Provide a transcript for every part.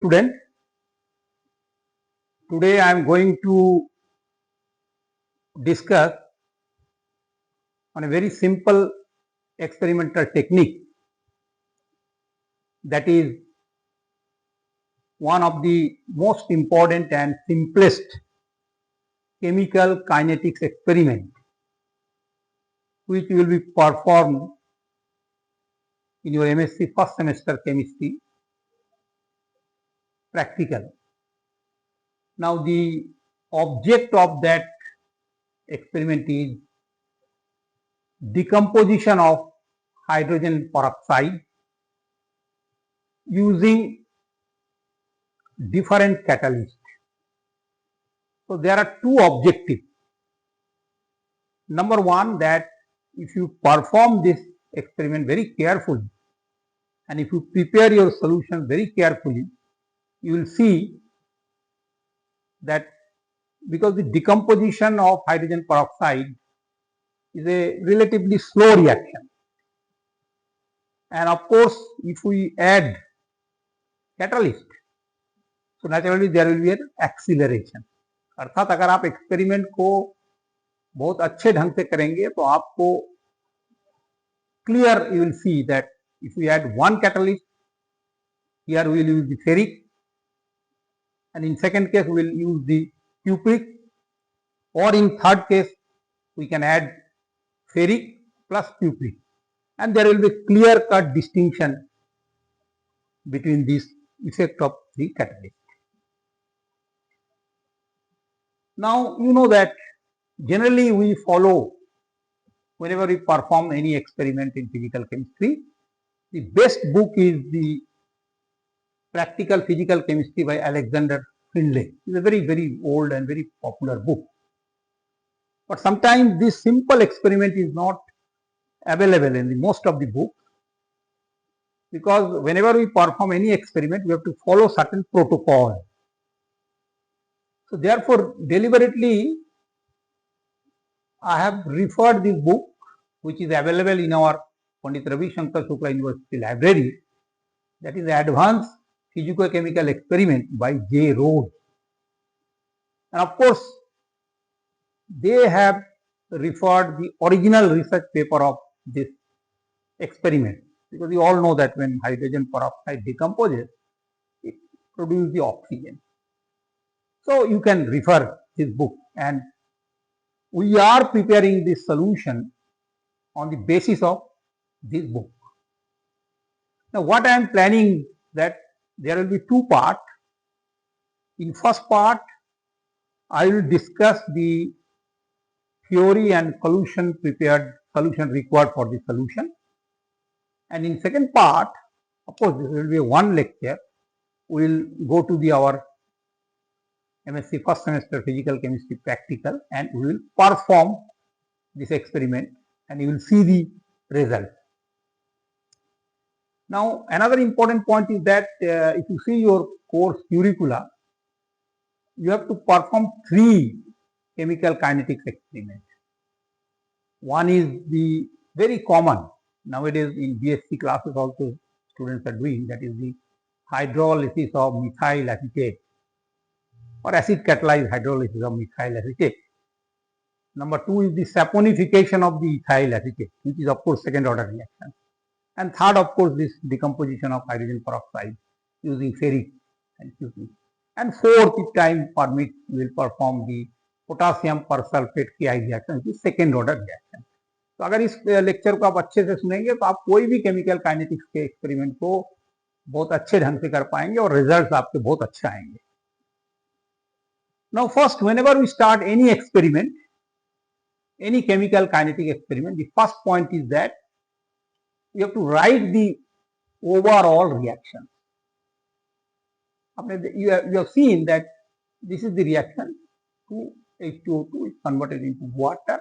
Student, today I am going to discuss on a very simple experimental technique that is one of the most important and simplest chemical kinetics experiment which will be performed in your MSc first semester chemistry practical. Now the object of that experiment is decomposition of hydrogen peroxide using different catalysts. So there are two objectives. Number one, that if you perform this experiment very carefully and if you prepare your solution very carefully, you will see that because the decomposition of hydrogen peroxide is a relatively slow reaction, and of course if we add catalyst, so naturally there will be an acceleration. अर्थात अगर आप experiment को बहुत अच्छे ढंग से करेंगे तो आपको clear you will see that if we add one catalyst, here we will use the ferric, and in second case we will use the cupric, or in third case we can add ferric plus cupric, and there will be clear cut distinction between this effect of the catalyst. Now you know that generally we follow, whenever we perform any experiment in physical chemistry, the best book is the Practical Physical Chemistry by Alexander Findlay. It's a very old and very popular book. But sometimes this simple experiment is not available in the most of the books, because whenever we perform any experiment, we have to follow certain protocol. So therefore, deliberately, I have referred this book, which is available in our Pandit Ravi Shankar Shukla University library, that is Advanced Physico-Chemical Experiment by J. Rhodes. And of course, they have referred the original research paper of this experiment, because you all know that when hydrogen peroxide decomposes, it produces the oxygen. So you can refer this book, and we are preparing this solution on the basis of this book. Now what I am planning, that there will be two parts. In first part, I will discuss the theory and solution required for the solution, and in second part, of course this will be one lecture. We will go to our MSc first semester physical chemistry practical, and we will perform this experiment and you will see the result. Now another important point is that if you see your course curricula, you have to perform three chemical kinetics experiments. One is the very common nowadays in BSc classes also students are doing, that is the hydrolysis of methyl acetate or acid catalyzed hydrolysis of methyl acetate. Number two is the saponification of the ethyl acetate, which is of course second order reaction. And third, of course, this decomposition of hydrogen peroxide using ferric and Cu2. And fourth, if time permits, we will perform the potassium persulfate Ki reaction, which is second order reaction. तो अगर इस lecture को आप अच्छे से सुनेंगे तो आप कोई भी केमिकल काइनेटिक्स के एक्सपेरिमेंट को बहुत अच्छे ढंग से कर पाएंगे और रिजल्ट्स आपके बहुत अच्छे आएंगे. Now first, whenever we start any experiment, any chemical kinetic experiment, the first point is that you have to write the overall reaction. You have seen that this is the reaction. 2H2O2 is converted into water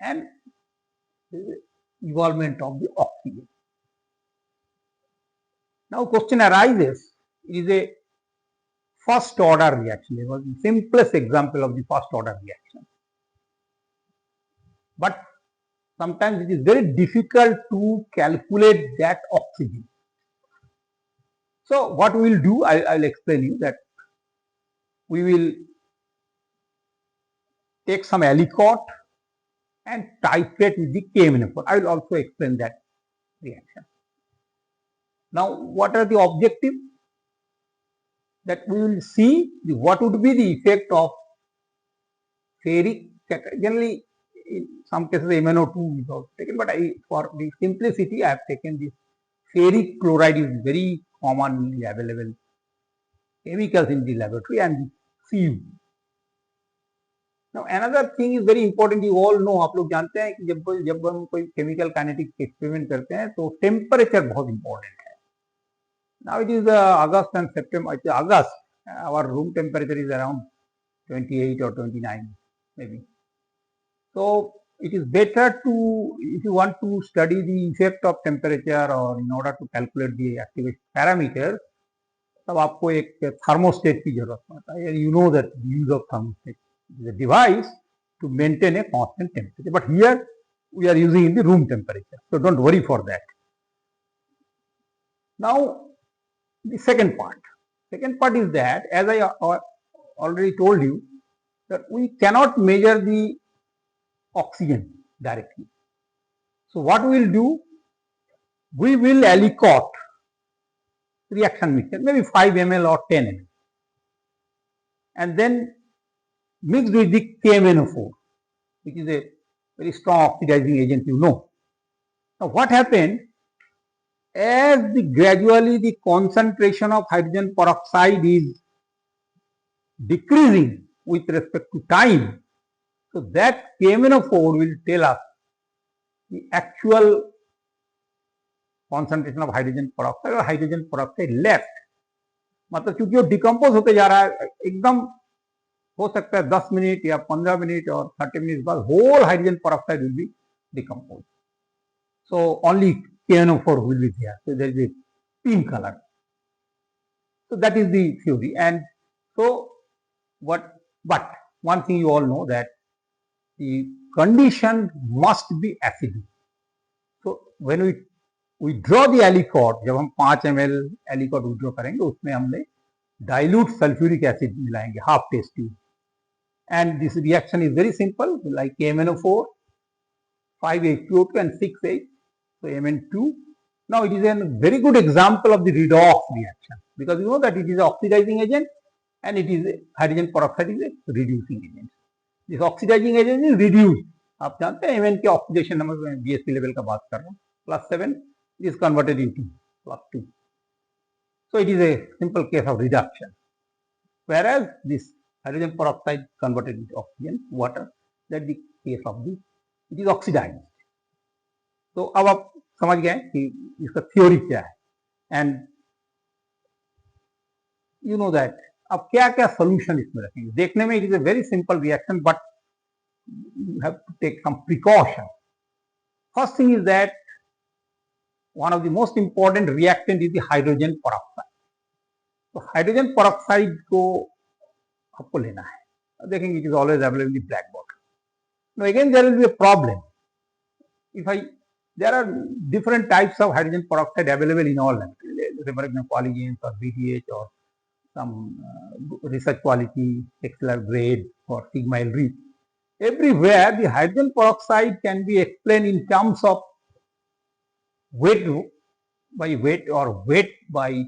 and evolvement of the oxygen. Now question arises, it is a first order reaction. It was the simplest example of the first order reaction. But sometimes it is very difficult to calculate that oxygen. So what we will do, I'll explain you that we will take some alicot and titrate with the KMnO4. I will also explain that reaction. Now, what are the objectives? That we will see what would be the effect of ferric. Generally, in some cases, MnO2 is also taken, but for the simplicity, I have taken this ferric chloride is very commonly available chemicals in the laboratory, and Cu. Now, another thing is very important. You all know, आप लोग जानते हैं कि जब हम कोई chemical kinetics experiment करते हैं तो temperature बहुत important है. Now it is August and September. It's August. Our room temperature is around 28 or 29 maybe. So it is better to, if you want to study the effect of temperature or in order to calculate the activation parameters, तब आपको एक thermostat की जरूरत पड़ता है. You know that the use of thermostat is a device to maintain a constant temperature. But here we are using in the room temperature, so don't worry for that. Now the second part. Second part is that, as I already told you, that we cannot measure the oxygen directly. So what we will do, we will alicot reaction mixture, maybe 5 ml or 10 ml, and then mix with the KMnO4, which is a very strong oxidizing agent, you know. Now what happened, as gradually the concentration of hydrogen peroxide is decreasing with respect to time, so that KMnO4 will tell us the actual concentration of hydrogen peroxide or hydrogen peroxide left. मतलब क्योंकि वो decompose होते जा रहा है, एकदम हो सकता है 10 मिनट या 15 मिनट और 30 मिनट बाद whole hydrogen peroxide will be decomposed. So only KNO4 will be there. So there is a pink color. So that is the theory. And so but one thing you all know, that the condition must be acidic. So when we draw the alicot, जब हम 5 ml alicot withdraw करेंगे, उसमें हमने dilute sulfuric acid मिलाएंगे, half test tube. And this reaction is very simple, like MnO4, 5H2O2 and 6H, so Mn2. Now it is a very good example of the redox reaction, because you know that it is an oxidizing agent and it is hydrogen peroxide is a reducing agent. This oxidizing agent is reduced. आप जानते हैं Mn के oxidation number में BSP level का बात कर रहा हूँ, +7 is converted into +2. So it is a simple case of reduction. Whereas this hydrogen peroxide converted into oxygen, water, that the case of the, it is oxidized. तो अब आप समझ गए कि इसका थ्योरी क्या है, एंड यू नो दैट अब क्या क्या सोल्यूशन इसमें रखेंगे. देखने में it is a very simple reaction, but you have to take some precaution. First thing is that one of the most important reactant is the hydrogen peroxide. तो hydrogen peroxide को आपको लेना है. देखेंगे it is always available in the black bottle. Now again there will be a problem. There are different types of hydrogen peroxide available in all laboratories. For example, polygens or BDH or some research quality, XLR grade or sigma L-reef. Everywhere the hydrogen peroxide can be explained in terms of weight by weight or weight by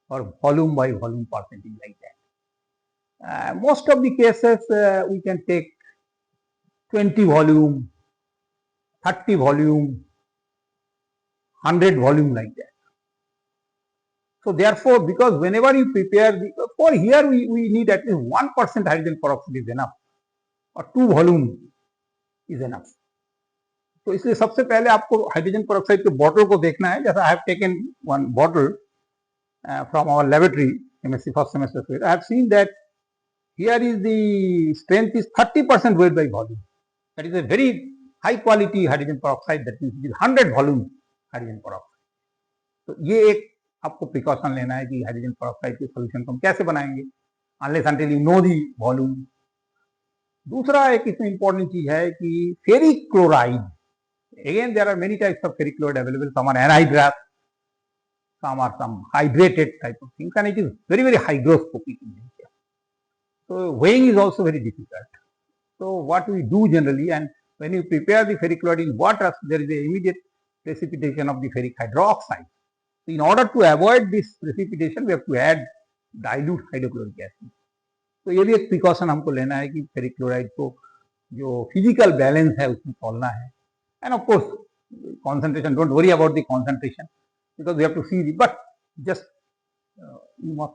or volume by volume percentage, like that. Most of the cases we can take 20 volume, 30 volume, 100 volume, like that. So therefore, because whenever you prepare for here we need at least 1% hydrogen peroxide is enough or 2 volume is enough. तो इसलिए सबसे पहले आपको hydrogen peroxide के bottle को देखना है. जैसा I have taken one bottle from our laboratory MSc first semester. I have seen that here is the strength is 30% weight by volume. That is a very high quality hydrogen peroxide, that means it is 100 volume hydrogen peroxide. तो ये एक आपको precaution लेना है कि hydrogen peroxide के solution को हम कैसे बनाएंगे, unless until you know the volume. दूसरा एक इसमें इंपॉर्टेंट चीज है कि ferric chloride. Again, there are many types of ferric chloride available. Some are anhydrous, some are some hydrated type of things, and it is very, very hygroscopic in nature. So weighing is also very difficult. So what we do generally, and when you prepare the ferric chloride in water, there is an immediate precipitation of the ferric hydroxide. So in order to avoid this precipitation, we have to add dilute hydrochloric acid. तो ये भी एक precaution हमको लेना है कि ferric chloride को जो फिजिकल बैलेंस है उसमें तोलना है. End of course concentration, don't worry about the concentration because we have to see the, but just you must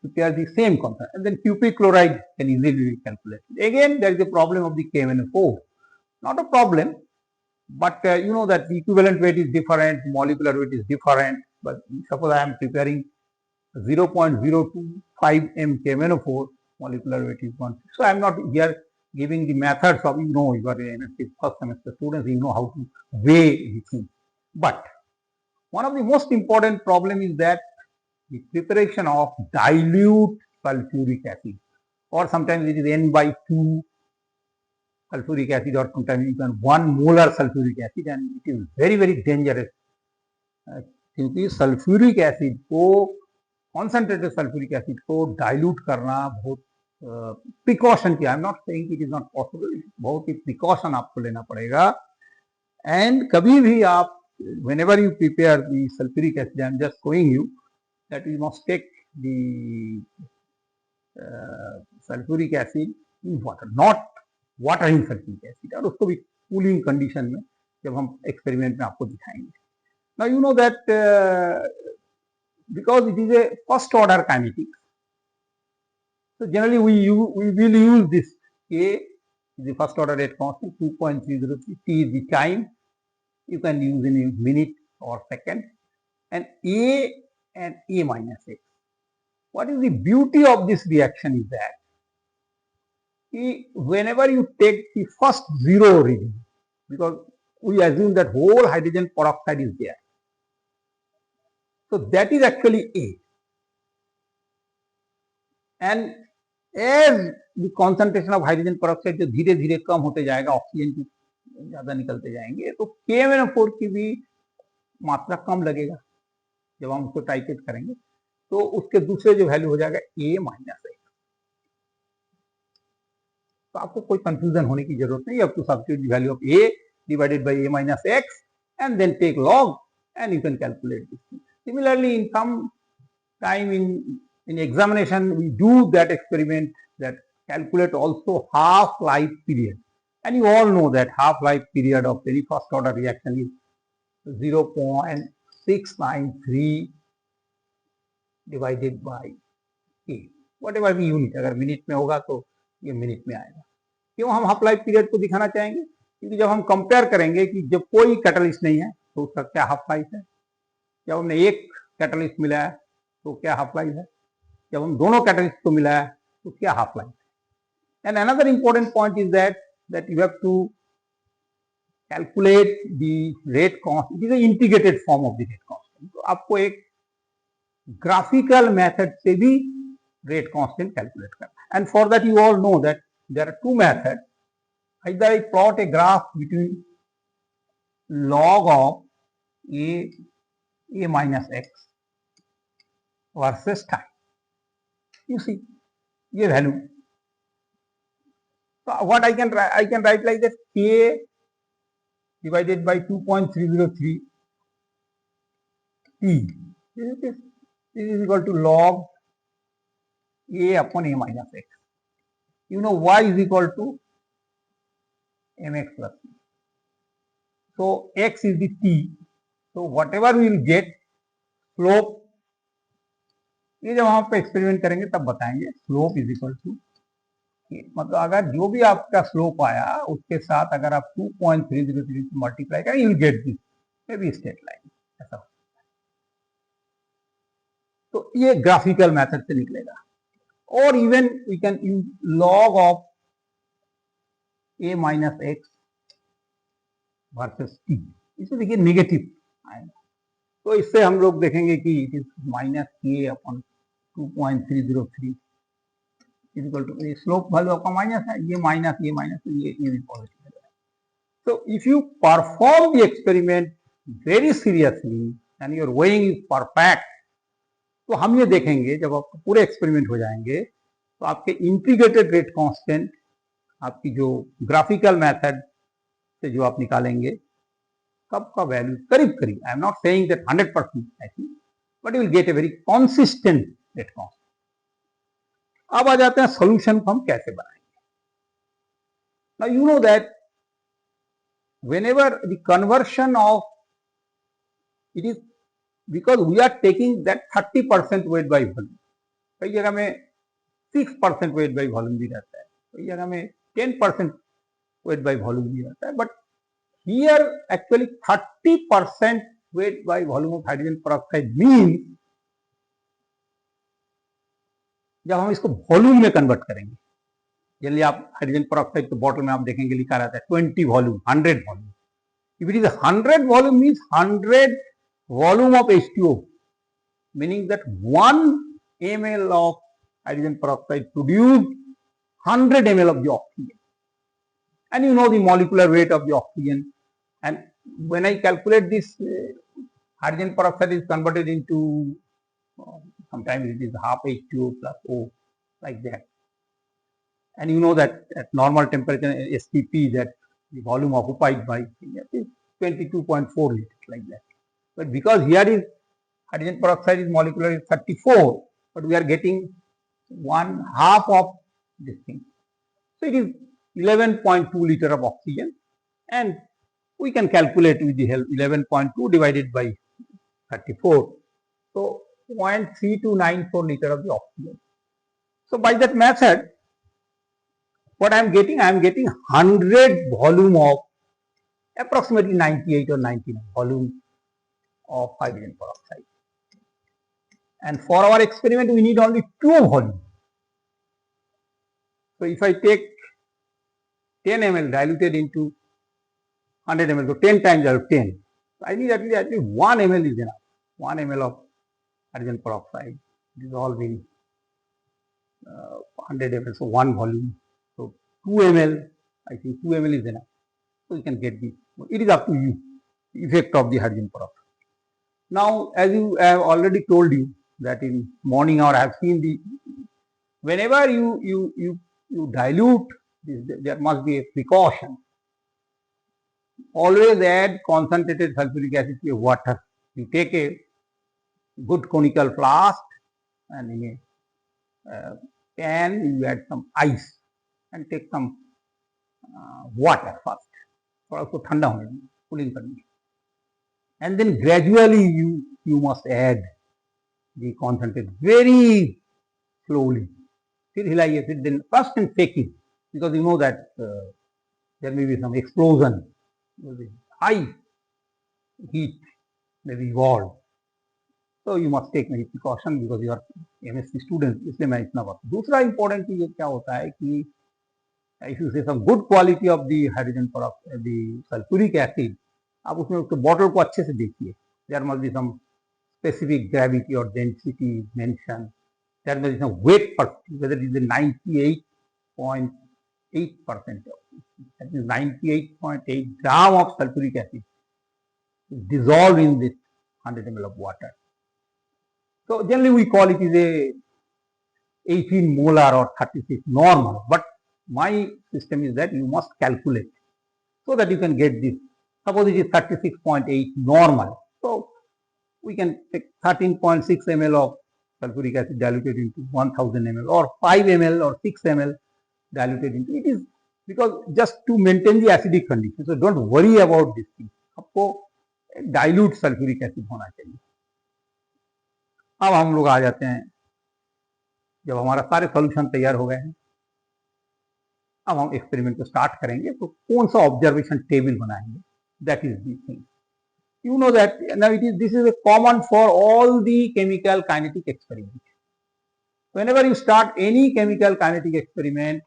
prepare the same concentration, and then Cu2 chloride can easily be calculated. Again, there is a problem of the KMnO4, not a problem, but you know that the equivalent weight is different, molecular weight is different. But suppose I am preparing 0.025 m KMnO4, molecular weight is 1. So I am not here giving the methods of, you know, you are a first semester students, you know how to weigh the things. But one of the most important problem is that the preparation of dilute sulfuric acid, or sometimes it is N/2 sulfuric acid, or sometimes even 1 molar sulfuric acid, and it is very, very dangerous. क्योंकि sulphuric acid को, concentrated sulphuric acid को dilute करना बहुत precaution की, आई am not saying it is not possible, बहुत ही precaution आपको लेना पड़ेगा. एंड कभी भी आप whenever you prepare the sulfuric acid, I am just showing you that you must take the sulfuric acid in water, not water in sulfuric acid, और उसको भी कूलिंग कंडीशन में जब हम एक्सपेरिमेंट में आपको दिखाएंगे. Now you know that because it is a first order kinetics, so generally we will use this K is the first order rate constant, 2.303, T is the time, you can use in a minute or second, and A and A minus X. What is the beauty of this reaction is that whenever you take the first zero reading, because we assume that whole hydrogen peroxide is there, so that is actually A, and as the concentration of hydrogen peroxide जो धीरे धीरे कम होते जाएगा, oxygen की ज्यादा निकलते जाएंगे, तो KMnO4 की भी मात्रा कम लगेगा. जब हम उसको टाइट्रेट करेंगे तो उसके दूसरे जो वैल्यू हो जाएगा A माइनस X. तो आपको कोई कंफ्यूजन होने की जरूरत नहीं. अब to substitute the value of A divided by A minus X and then take log and you can calculate this thing. Similarly, in some time in examination we do that experiment, that calculate also half-life period. And you all know that half-life period of any first order reaction is 0.693 divided by A. Whatever the unit, अगर minute में होगा तो ये minute में आएगा. क्यों हम half life period को दिखाना चाहेंगे? क्योंकि जब हम कंपेयर करेंगे कि जब कोई कैटलिस्ट नहीं है तो उसका क्या हाफ लाइफ है, जब हमने एक कैटलिस्ट मिला है तो क्या हाफ लाइफ है, जब हम दोनों कैटलिस्ट को मिला है तो क्या हाफ लाइफ है. And another important point is that you have to calculate the rate constant. It is an integrated form of the rate constant. तो आपको एक graphical method से भी rate constant calculate करना है. And for that you all know that there are two methods. Either I plot a graph between log of A minus X versus time. You see, ये value. So what I can write like that, K divided by 2.303 T. This is equal to log A upon A minus X. You know Y is equal to mx plus T. So X is the T. So whatever we will get, slope, ये जब हम आप experiment करेंगे तब बताएंगे, slope is equal to, मतलब अगर जो भी आपका स्लोप आया उसके साथ अगर आप 2.303 मल्टीप्लाई करें, you will get this, may be straight line ऐसा. तो ये ग्राफिकल मेथड से निकलेगा. और even we can use log of A minus x versus t. इसमें देखिए निगेटिव आएगा, तो इससे हम लोग देखेंगे कि it is minus k upon 2.303 equal to, slope value आपका माइनस है, ये माइनस ये भी पॉजिटिव है. So if you perform the experiment very seriously, and your weighing is perfect, तो हम ये देखेंगे जब आपको पूरे एक्सपेरिमेंट हो जाएंगे तो आपके इंटीग्रेटेड रेट कांस्टेंट, आपकी जो ग्राफिकल मेथड से जो आप निकालेंगे कब का वैल्यू करीब करीब, आई am not saying that 100% I think, but you will gate a very consistent rate constant. अब आ जाते हैं सोल्यूशन को हम कैसे बनाएंगे। Now you know that whenever the conversion of it is, because we are taking that 30% weight by volume, कई जगह में 6% weight by volume भी रहता है, कई जगह में 10% weight by volume भी रहता है, but here actually 30% weight by volume of hydrogen peroxide means जब हम इसको वॉल्यूम में कन्वर्ट करेंगे, जनरली आप हाइड्रोजन पेरोक्साइड के बॉटल में आप देखेंगे लिखा रहता है 20 volume, 100 volume. If it is 100 volume means 100 volume of H2O, meaning that 1 ml of hydrogen peroxide produced 100 ml of the oxygen. And you know the molecular weight of the oxygen. And when I calculate this, hydrogen peroxide is converted into, sometimes it is half H2O plus O, like that. And you know that at normal temperature, STP, that the volume occupied by is 22.4 liters, like that. But because here is hydrogen peroxide is molecular is 34, but we are getting 1/2 of this thing. So it is 11.2 liter of oxygen, and we can calculate with the help 11.2 divided by 34. So 0.3294 liter of the oxygen. So by that method, what I am getting 100 volume of approximately 98 or 99 volume of hydrogen peroxide. And for our experiment, we need only 2 volume. So if I take 10 ml diluted into 100 ml, so 10 times out of 10, so I need at least 1 ml is enough. 1 ml of hydrogen peroxide dissolved in 100 ml, so 1 volume. So 2 ml, I think 2 ml is enough. So you can get this. It is up to you, the effect of the hydrogen peroxide. Now, as I have already told you that in morning hour I have seen the, whenever you dilute this, there must be a precaution. Always add concentrated sulfuric acid to water. You take a good conical flask and in a pan you add some ice and take some water first. थोड़ा उसको ठंडा होने दें, cooling करनी, and then gradually you must add the concentrate very slowly. फिर हिलाइए, फिर then first and taking, because you know that there may be some explosion, high heat may be involved, so you must take many precaution because you are MSc student, इसलिए मैं इतना बात। दूसरा important चीज क्या होता है कि if you say some good quality of the hydrogen peroxide, the sulfuric acid, आप उसमें उसके बॉटल को अच्छे से देखिए. There must be some specific gravity or density mentioned. There must be some weight percentage, whether it is 98.8%. That is 98.8 gram of sulfuric acid dissolved in this 100 ml of water. So generally we call it is a 18 molar or 36 normal, but my system is that you must calculate so that you can get this. Suppose it is 36.8 normal. So we can take 13.6 ml of sulfuric acid diluted into 1000 ml or 5 ml or 6 ml diluted into it is because just to maintain the acidic condition. So don't worry about this thing. आपको dilute sulfuric acid होना चाहिए. अब हम लोग आ जाते हैं, जब हमारा सारे सॉल्यूशन तैयार हो गए हैं, अब हम एक्सपेरिमेंट को स्टार्ट करेंगे. तो कौन सा ऑब्जर्वेशन टेबल बनाएंगे, that is the thing. You know that now this is a common for all the chemical kinetic experiment. Whenever you start any chemical kinetic experiment,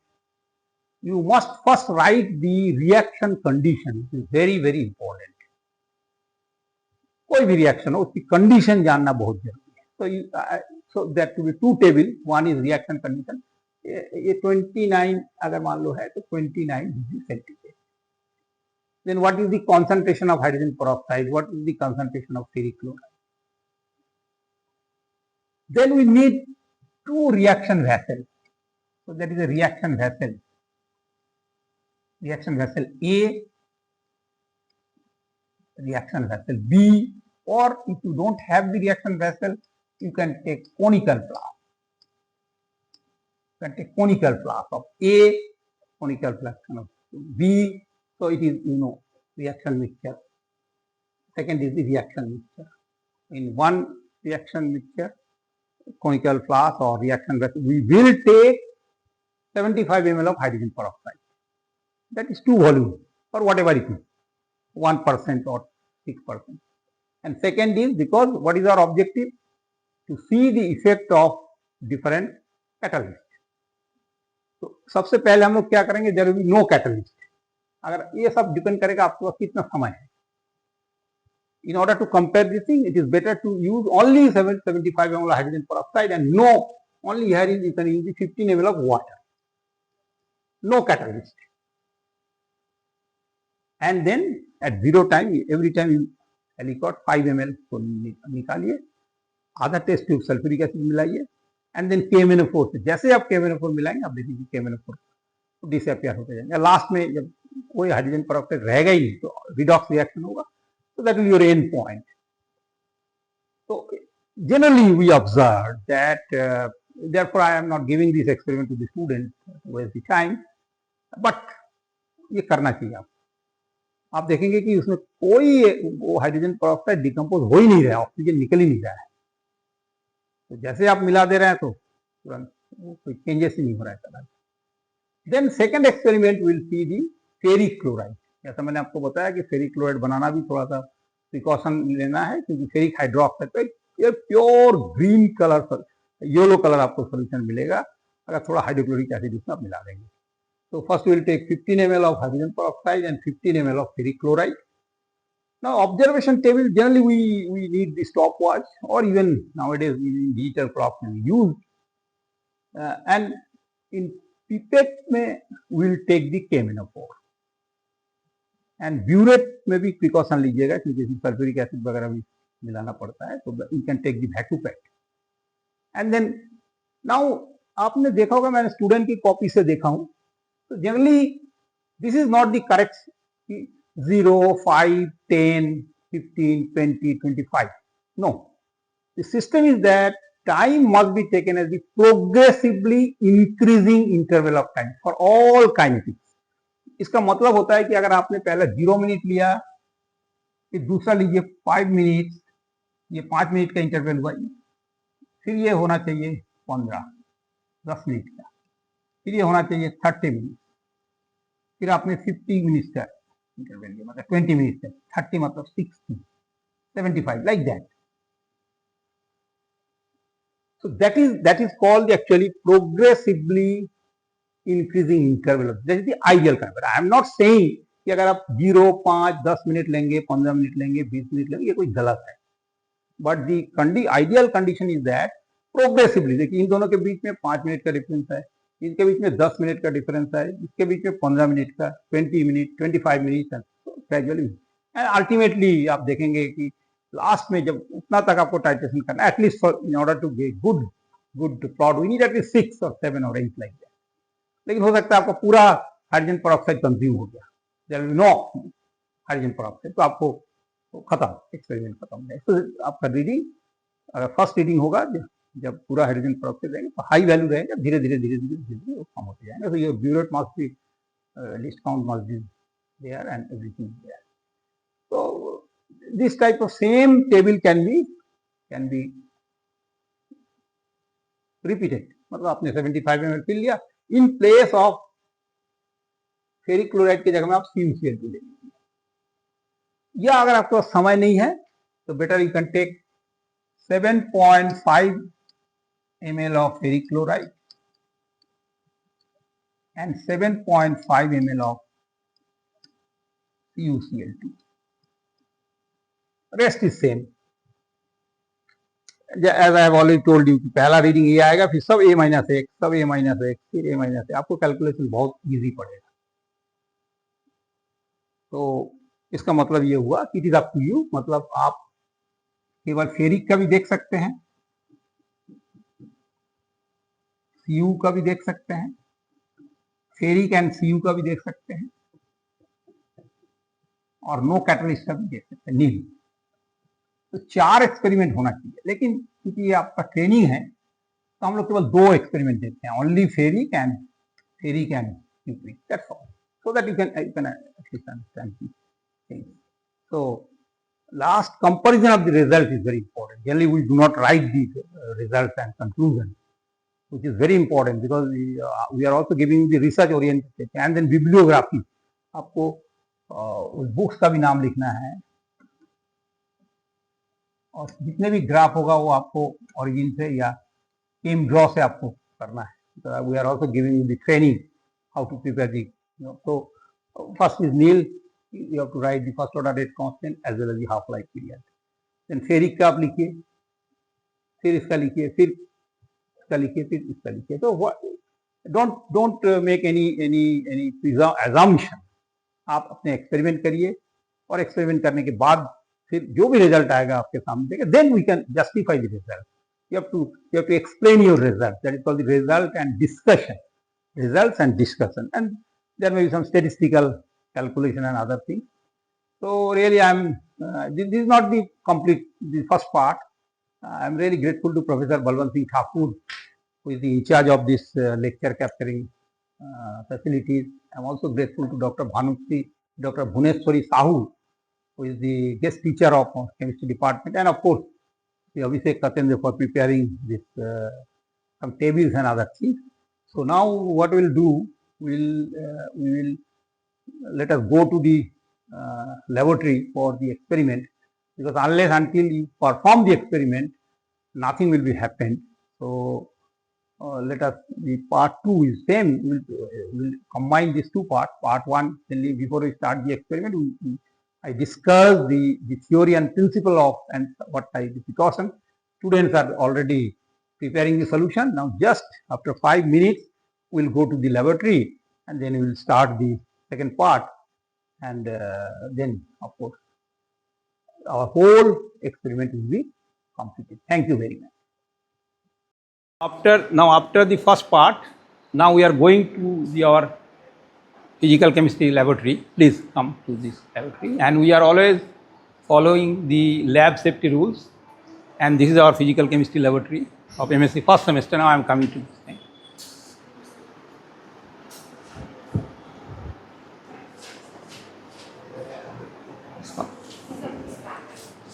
you must first write the reaction condition. It is very very important. कोई भी reaction हो उसकी condition जानना बहुत जरूरी है. So that to be two table, one is reaction condition. ये 29 अगर मान लो है तो 29 degree centigrade. Then what is the concentration of hydrogen peroxide? What is the concentration of ferric chloride? Then we need two reaction vessels. So that is a reaction vessel. Reaction vessel A, reaction vessel B, or if you don't have the reaction vessel, you can take conical flask. You can take conical flask of A, conical flask of B. So it is, reaction mixture. Second is the reaction mixture. In one reaction mixture, conical flask or reaction vessel, we will take 75 ml of hydrogen peroxide. That is 2 volumes or whatever it is, 1% or 6%. And second is because what is our objective? To see the effect of different catalysts. तो सबसे पहले हम लोग क्या करेंगे? There will be no catalyst. अगर ये सब डिपेंड करेगा आपके पास कितना समय है. In order to compare this thing, it is better to use only 75 ml of hydrogen peroxide and no, only here is you can use the 15 ml of water. No catalyst. And then at zero time, every time you alicot 5 ml को निकालिए, आधा test tube sulphuric acid मिलाइए, and then KMnO4 से जैसे आप KMnO4 मिलाएंगे आप देखिए KMnO4 डिसअपियर होते जाएंगे. लास्ट में जब कोई हाइड्रोजन पेरोक्साइड रहेगा ही नहीं तो रिडॉक्स रिएक्शन होगा. So that will be your end point. So generally we observe that therefore I am not giving this experiment to the students to waste the time, but ये करना चाहिए. आप देखेंगे कि उसमें कोई वो हाइड्रोजन पेरोक्साइड डिकम्पोज हो ही नहीं रहा है, ऑक्सीजन निकल ही नहीं रहा है. तो जैसे आप मिला दे रहे हैं तो तुरंत कोई चेंजेस ही नहीं हो रहा है. Then second experiment will see the ferric chloride. जैसा मैंने आपको बताया कि फेरिक क्लोराइड बनाना भी थोड़ा सा प्रिकॉशन लेना है, क्योंकि फेरिक हाइड्रोक्साइड पे ये pure green colour, yellow colour आपको सोल्यूशन मिलेगा अगर थोड़ा हाइड्रोक्लोरिक एसिड उसमें आप मिला देंगे. So first we will take 15 ml of hydrogen peroxide and 15 ml of ferric chloride. Now observation table, generally we need the stopwatch, or even nowadays digital clock can be used. And in pipette में we will take the KMnO4. And burette में भी precaution लीजिएगा क्योंकि इसमें sulphuric acid वगैरह भी मिलाना पड़ता है. तो you can take the vacuopette. And then now आपने देखा होगा, मैंने स्टूडेंट की कॉपी से देखा हूँ. So generally, this is not the correct 0, 5, 10, 15, 20, 25. No. The system is that time must be taken as the progressively increasing interval of time for all kinetics. इसका मतलब होता है कि अगर आपने पहले 0 मिनट लिया, फिर दूसरा लीजिए 5 मिनट, ये 5 मिनट का इंटरवल हुआ, फिर ये होना चाहिए 15, 10 मिनट का, फिर ये होना चाहिए 30 मिनट, फिर आपने 50 मिनट का इंटरवल लिया, मतलब 20 मिनट का, 30 मतलब 60, 75, like that. So that is called actually progressively increasing interval. That is the ideal kind. But I am not saying कि अगर आप 0, 5, 10 मिनट लेंगे, 15 मिनट लेंगे, 20 मिनट लेंगे, ये कोई गलत है. But the ideal condition is that progressively, देखिए इन दोनों के बीच में 5 मिनट का डिफरेंस है, इनके बीच में 10 मिनट का डिफरेंस है, इसके बीच में 15 मिनट का, 20 minute, 25 minute, gradually. And ultimately आप देखेंगे कि लास्ट में जब उतना तक आपको टाइट्रेशन करना है, at least in order to get good plot we need at least 6 or 7 or 8 like that. लेकिन हो सकता है आपका पूरा हाइड्रोजन पेरोक्साइड कंज्यूम हो गया, there will no hydrogen peroxide, तो आपको खत्म, एक्सपेरिमेंट खत्म हो जाएगा. तो आपका रीडिंग अगर फर्स्ट रीडिंग होगा जब पूरा हाइड्रोजन पेरोक्साइड रहेगा तो हाई वैल्यू रहेगा, धीरे धीरे वो कम होते जाएंगे. तो ये burette must be, least count must be there and everything there. So this type of same table can be repeated. मतलब आपने 75 ml फिल लिया, in place of ferric chloride की जगह में आप CuCl2 ले लीजिए. या अगर आपके पास समय नहीं है तो better you can take 7.5 ml of ferric chloride and 7.5 ml of CuCl2. Rest is same. As I have already told you, पहला रीडिंग ये आएगा, फिर सब A-1, सब A-1, फिर A-, आपको कैलकुलेशन बहुत इजी पड़ेगा. तो इसका मतलब ये हुआ कि it is up to you, मतलब आप केवल फेरिक का भी देख सकते हैं, Cu का भी देख सकते हैं, फेरिक एंड Cu का भी देख सकते हैं, और नो कैटलिस्ट का भी देख सकते हैं, नील। तो 4 एक्सपेरिमेंट होना चाहिए, लेकिन क्योंकि ये आपका ट्रेनिंग है तो हम लोग केवल 2 एक्सपेरिमेंट देते हैं, only ferric and Cu3, that's all, so that you can at least understand these things. So last comparison of the result is very important. Generally we do not write the results and conclusion, which is very important because we are also giving the research oriented, and then bibliography, आपको उस books का भी नाम लिखना है, और जितने भी ग्राफ होगा वो आपको ओरिजिन से या केम ड्रॉ से आपको करना है. We are also giving the training how to prepare the. So first is nil, you have to write the first order rate constant as well as the half life period. Then ferric का आप लिखिए, फिर इसका लिखिए, फिर इसका लिखिए, फिर इसका लिखिए. तो don't make any assumption. आप अपने एक्सपेरिमेंट करिए, और एक्सपेरिमेंट करने के बाद फिर जो भी रिजल्ट आएगा आपके सामने, then we can justify the result. You have to explain your result. That is called the result and discussion. Results and discussion, and there may be some statistical calculation and other things. So really, this is not the first part. I am really grateful to Professor Balwant Singh Thakur, who is in charge of this lecture capturing facilities. I am also grateful to Dr. Bhuneswari Sahu, who is the guest teacher of chemistry department, and of course, the Abhishek Katendra for preparing this some tables and other things. So now what we will do, we will let us go to the laboratory for the experiment, because unless until you perform the experiment, nothing will be happened. So let us, the part 2 is same. We'll combine these 2 parts. Part 1, before we start the experiment, I discuss the theory and principle of, and what type of precaution. Students are already preparing the solution. Now just after 5 minutes, we'll go to the laboratory, and then we'll start the second part, and then of course our whole experiment will be completed. Thank you very much. After the first part, now we are going to our physical chemistry laboratory. Please come to this laboratory, and we are always following the lab safety rules. And this is our physical chemistry laboratory of MSc first semester. Now I am coming to this thing.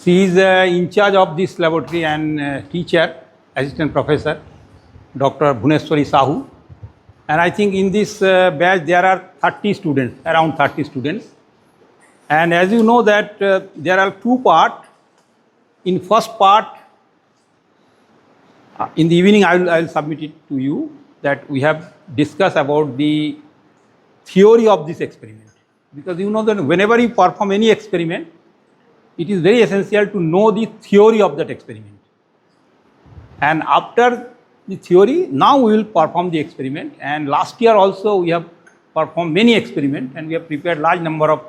She is in charge of this laboratory and teacher, assistant professor, Dr. Bhuneswari Sahu. And I think in this batch there are 30 students, around 30 students. And as you know that there are 2 parts. In first part, in the evening I will submit it to you, that we have discussed about the theory of this experiment. Because you know that whenever you perform any experiment, it is very essential to know the theory of that experiment. And after the theory, now we will perform the experiment. And last year also we have performed many experiments, and we have prepared large number of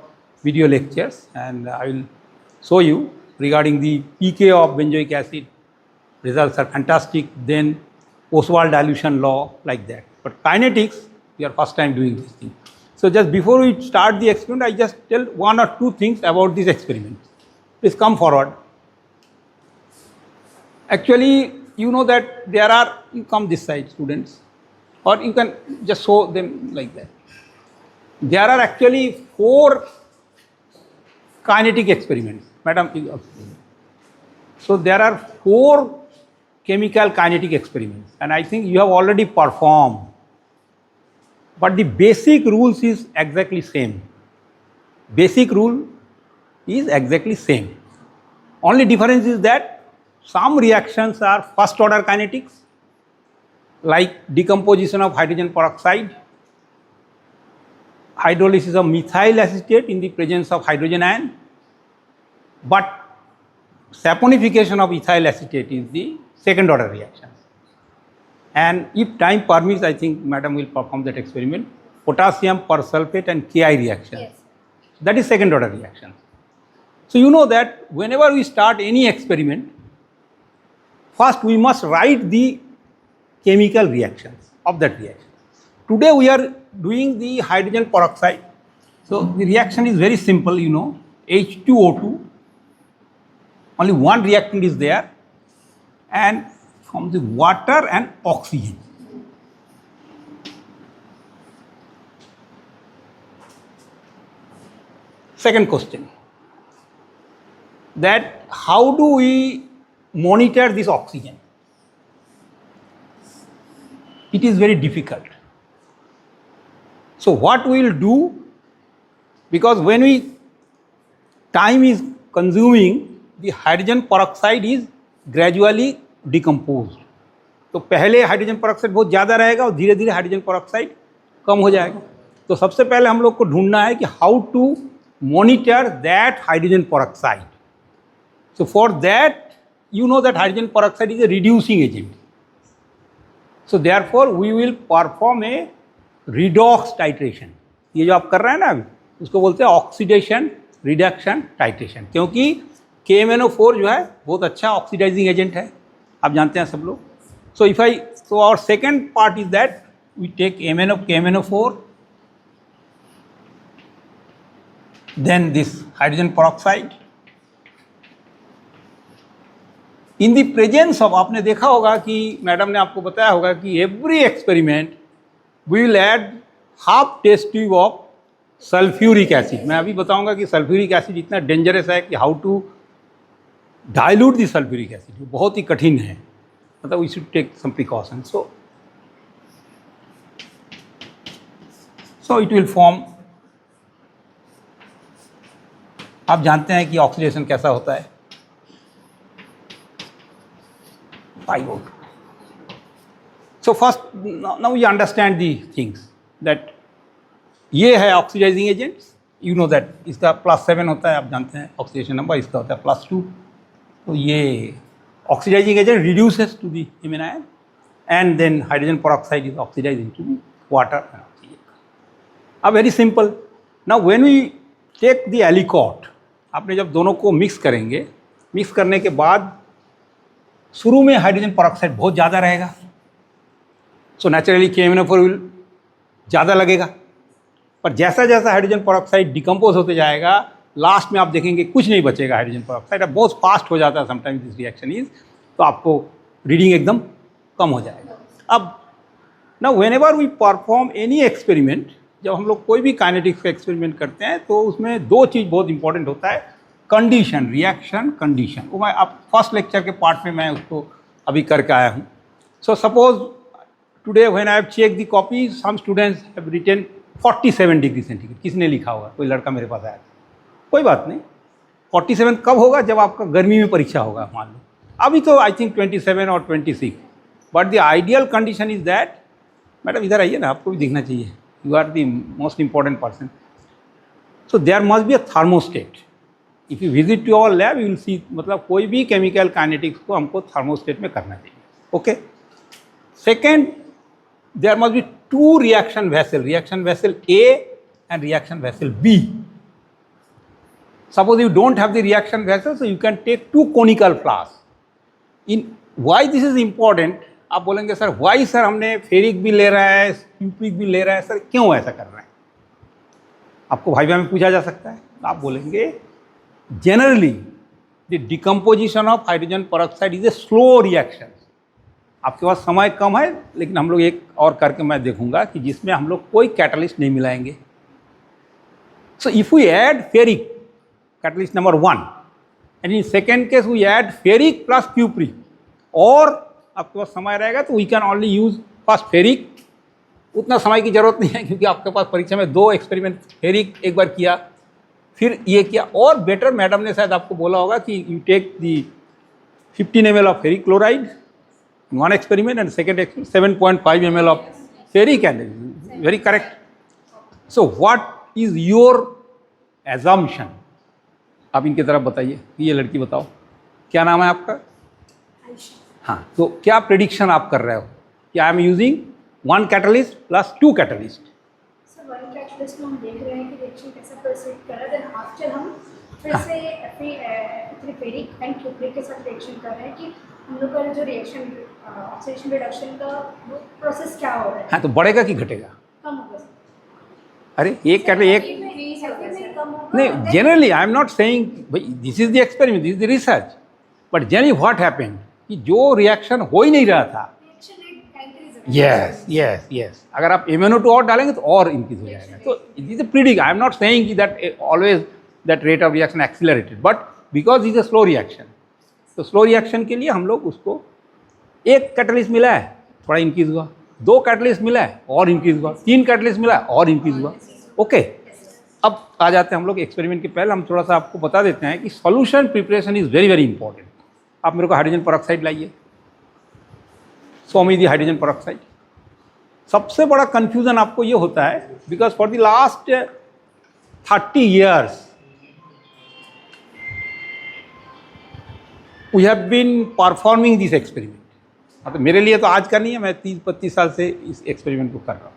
video lectures, and I will show you regarding the pK of benzoic acid. Results are fantastic. Then Oswald dilution law, like that. But kinetics, we are first time doing this thing. So just before we start the experiment, I just tell 1 or 2 things about this experiment. Please come forward. Actually, you know that there are, you come this side, students, or you can just show them like that. There are actually 4 kinetic experiments. Madam, so there are 4 chemical kinetic experiments, and I think you have already performed. But the basic rules is exactly same. Basic rule is exactly same. Only difference is that some reactions are first order kinetics, like decomposition of hydrogen peroxide, hydrolysis of methyl acetate in the presence of hydrogen ion, but saponification of ethyl acetate is the second order reaction. And if time permits, I think madam will perform that experiment. Potassium persulfate and Ki reaction. Yes. That is second order reaction. So you know that whenever we start any experiment, first we must write the chemical reactions of that reaction. Today we are doing the hydrogen peroxide. So the reaction is very simple, you know, H2O2, only one reactant is there, and from the water and oxygen. Second question, that how do we monitor this oxygen? It is very difficult. So what we will do, because when time is consuming, the hydrogen peroxide is gradually decomposed. तो पहले hydrogen peroxide बहुत ज़्यादा रहेगा और धीरे धीरे hydrogen peroxide कम हो जाएगा. तो सबसे पहले हम लोग को ढूंढना है कि how to monitor that hydrogen peroxide. So for that, you know that hydrogen peroxide is a reducing agent. So therefore we will perform a redox titration. ये जो आप कर रहे हैं ना अभी, उसको बोलते हैं ऑक्सीडेशन रिडक्शन टाइट्रेशन, क्योंकि KMnO4 जो है बहुत अच्छा ऑक्सीडाइजिंग एजेंट है, आप जानते हैं सब लोग. So our second part is that we take KMnO4, then this hydrogen peroxide. In the presence of, आपने देखा होगा कि मैडम ने आपको बताया होगा कि every experiment we will add half test tube of sulphuric acid. मैं अभी बताऊंगा कि सल्फ्यूरिक एसिड इतना डेंजरस है कि how to dilute the sulphuric acid, बहुत ही कठिन है, मतलब we should take some precaution. So it will form, आप जानते हैं कि ऑक्सीडेशन कैसा होता है, 5O2. So first, now we understand the things that ये है oxidising agents, you know that इसका +7 होता है, आप जानते हैं ऑक्सीडेशन नंबर, इसका होता है +2. तो ये oxidising agent reduces to the amino ion and then hydrogen peroxide is oxidise into the water and oxygen. अब very simple, now when we take the aliquot, आपने जब दोनों को मिक्स करेंगे, मिक्स करने के बाद शुरू में हाइड्रोजन पेरोक्साइड बहुत ज़्यादा रहेगा, सो नेचुरली KMnO4 विल ज़्यादा लगेगा. पर जैसा जैसा हाइड्रोजन पेरोक्साइड डिकम्पोज होते जाएगा, लास्ट में आप देखेंगे कुछ नहीं बचेगा हाइड्रोजन पेरोक्साइड. अब बहुत फास्ट हो जाता है समटाइम्स दिस रिएक्शन इज, तो आपको रीडिंग एकदम कम हो जाएगा. अब ना whenever we perform any experiment, जब हम लोग कोई भी काइनेटिक्स का एक्सपेरिमेंट करते हैं तो उसमें दो चीज़ बहुत इंपॉर्टेंट होता है, कंडीशन, रिएक्शन कंडीशन. वो मैं आप फर्स्ट लेक्चर के पार्ट में मैं उसको अभी करके आया हूँ. So suppose today when I have check the copy, some students have written 47 degree centigrade. किसने लिखा होगा? कोई लड़का मेरे पास आया था. कोई बात नहीं, 47 कब होगा? जब आपका गर्मी में परीक्षा होगा मान लो. अभी तो आई थिंक 27 और 26, but the ideal condition is that, madam इधर आइए ना, आपको भी दिखना चाहिए, you are the most important person. So there must be a thermostat. If you visit to our lab you will see, मतलब कोई भी केमिकल काइनेटिक्स को हमको थर्मोस्टेट में करना चाहिए. Okay. Second, there must be two reaction vessel A and reaction vessel B. Suppose you don't have the reaction vessel, so you can take two conical flasks. In why this is important, आप बोलेंगे sir why sir हमने ferric भी ले रहा है, cupric भी ले रहा है, सर क्यों ऐसा कर रहे हैं? आपको भाई में पूछा जा सकता है. आप बोलेंगे generally the decomposition of hydrogen peroxide is a slow reaction. आपके पास समय कम है, लेकिन हम लोग एक और करके मैं देखूंगा कि जिसमें हम लोग कोई कैटलिस्ट नहीं मिलाएंगे. So if we add ferric, catalyst number 1, and in second case we add ferric plus cupric, और आपके पास समय रहेगा तो we can only use first ferric. उतना समय की जरूरत नहीं है क्योंकि आपके पास परीक्षा में 2 एक्सपेरिमेंट, फेरिक एक बार किया फिर ये किया. और बेटर, मैडम ने शायद आपको बोला होगा कि you take the 15 ml of ferric chloride in one experiment and second experiment 7.5 ml of ferric, and very correct. So what is your assumption? आप इनकी तरफ बताइए, ये लड़की बताओ, क्या नाम है आपका? हाँ, तो क्या प्रेडिक्शन आप कर रहे हो कि I am using 1 catalyst plus 2 catalyst? Sir 1 catalyst में हम देख रहे हैं कि रिएक्शन कैसा प्रोसीड कर रहा है, देन आफ्टर हम फिर से फेरिक एंड क्यूप्रिक के साथ रिएक्शन कर रहे हैं कि हम लोग का जो रिएक्शन ऑक्सीडेशन रिडक्शन का वो प्रोसेस क्या हो हो रहा है, हाँ, तो बढ़ेगा कि घटेगा? कम होगा। अरे एक कैटलिस्ट एक नहीं, generally I am not saying भाई this is the experiment, this is the research, but generally what happened कि जो रिएक्शन हो ही नहीं रहा था, यस यस यस, अगर आप MnO2 और डालेंगे तो और इंक्रीज हो जाएगा। तो this is predict, I am not saying that always that rate of reaction accelerated, but because is a slow reaction, तो स्लो रिएक्शन के लिए हम लोग उसको एक कैटलिस्ट मिला है थोड़ा इंक्रीज हुआ, 2 कैटलिस्ट मिला है और इंक्रीज हुआ, 3 कैटलिस्ट मिला है और इंक्रीज हुआ। ओके, अब आ जाते हैं हम लोग एक्सपेरिमेंट के पहले हम थोड़ा सा आपको बता देते हैं कि solution preparation is very very important. आप मेरे को हाइड्रोजन पेरोक्साइड लाइए, सोमी हाइड्रोजन पेरोक्साइड। सबसे बड़ा कंफ्यूजन आपको ये होता है because for the last 30 years we have been performing this experiment. मतलब मेरे लिए तो आज का नहीं है, मैं 30-32 साल से इस एक्सपेरिमेंट को कर रहा हूँ।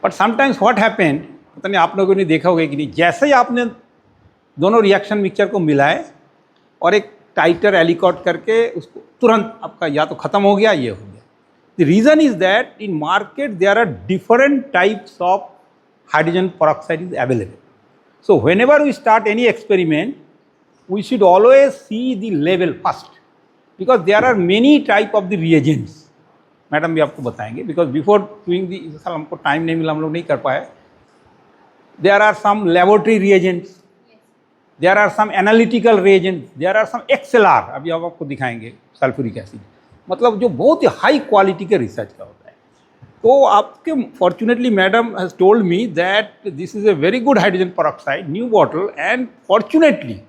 बट समटाइम्स व्हाट हैपेंड, पता नहीं आप लोगों ने देखा होगा कि नहीं, जैसे ही आपने दोनों रिएक्शन मिक्सचर को मिलाए और एक टाइटर एलिकॉट करके उसको तुरंत आपका या तो ख़त्म हो गया, ये हो गया। The reason is that in market there are different types of hydrogen peroxide is available. So whenever we start any experiment we should always see the level first because there are many type of the reagents। Madam भी आपको बताएंगे because before doing the, साल हमको time नहीं मिला, हम लोग नहीं कर पाए। There are some laboratory reagents, there are some analytical reagents, there are some XLR, अभी हम आपको दिखाएंगे सल्फ्यूरिक एसिड, मतलब जो बहुत ही हाई क्वालिटी के रिसर्च का होता है। तो आपके fortunately madam has told me that this is a very good hydrogen peroxide new bottle, and fortunately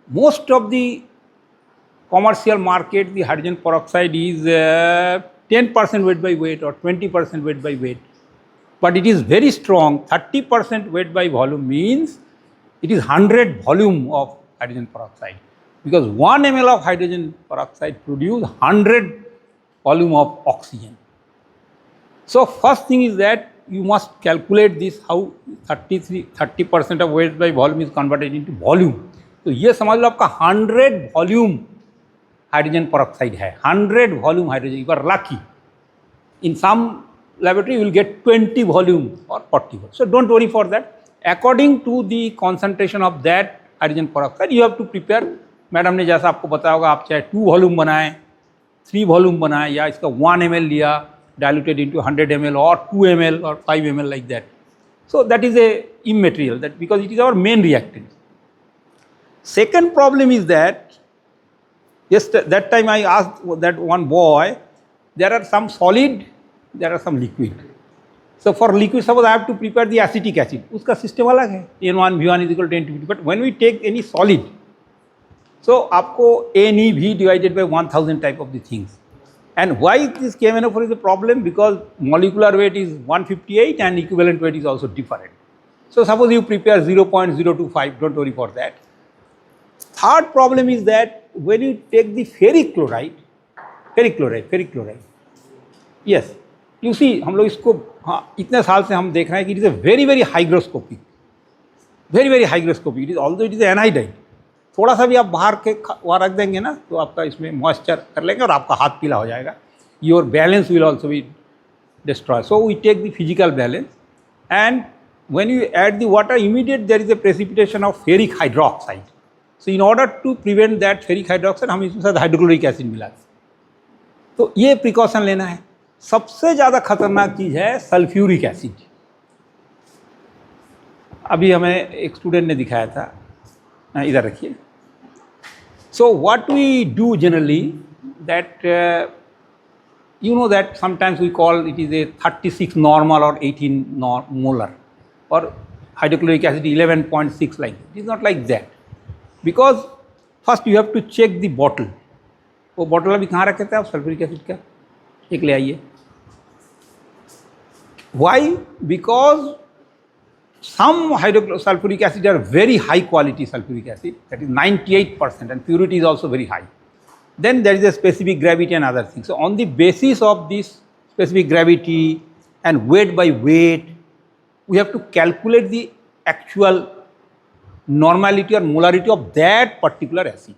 most of the commercial market the hydrogen peroxide is 10% weight by weight or 20% weight by weight, but it is very strong. 30% weight by volume means it is 100 volume of hydrogen peroxide, because 1 ml of hydrogen peroxide produce 100 volume of oxygen. So first thing is that you must calculate this, how 30% of weight by volume is converted into volume। तो ये समझ लो आपका 100 volume hydrogen peroxide है, 100 volume hydrogen. You are lucky, in some laboratory you will get 20 volume or 40 volume. So don't worry for that. According to the concentration of that hydrogen peroxide you have to prepare। Madam ने जैसा आपको बताया होगा, आप चाहे 2 volume बनाएं, 3 volume बनाएं, या इसका 1 ml लिया diluted into 100 ml or 2 ml or 5 ml like that। So that is a immaterial, that because it is our main reactant। Second problem is that yes, that time I asked that one boy, there are some solid, there are some liquid। So for liquid suppose I have to prepare the acetic acid, उसका system अलग है, N1 V1 is equal to N2 V2, but when we take any solid, so आपको NeV divided by 1000 type of the things। And why this KMnO4 is a problem? Because molecular weight is 158 and equivalent weight is also different। So suppose you prepare 0.025, don't worry for that। Third problem is that when you take the ferric chloride, yes, you see हम लोग इसको, हाँ, इतने साल से हम देख रहे हैं कि it is a very very hygroscopic, very very hygroscopic. It is although it is anhydride. थोड़ा सा भी आप बाहर के वहाँ रख देंगे ना तो आपका इसमें मॉइस्चर कर लेंगे और आपका हाथ पीला हो जाएगा। Your balance will also be destroy. So we take the physical balance, and when you add the water, immediate there is a precipitation of ferric hydroxide। So in order to prevent that ferric hydroxide हम इसमें साथ hydrochloric acid मिलाते हैं। तो ये precaution लेना है। सबसे ज़्यादा खतरनाक चीज़ है सल्फ्यूरिक एसिड। अभी हमें एक स्टूडेंट ने दिखाया था, इधर रखिए। So what we do generally that you know that sometimes we call it is a 36 normal or 18 molar or hydrochloric acid 11.6 like that। It is not like that, because first you have to check the bottle। वो bottle अभी कहाँ रखे थे आप sulphuric acid का? एक ले आइए। Why? Because some sulfuric acid are very high quality sulfuric acid, that is 98%, and purity is also very high। Then there is a specific gravity and other things। So on the basis of this specific gravity and weight by weight, we have to calculate the actual normality or molarity of that particular acid।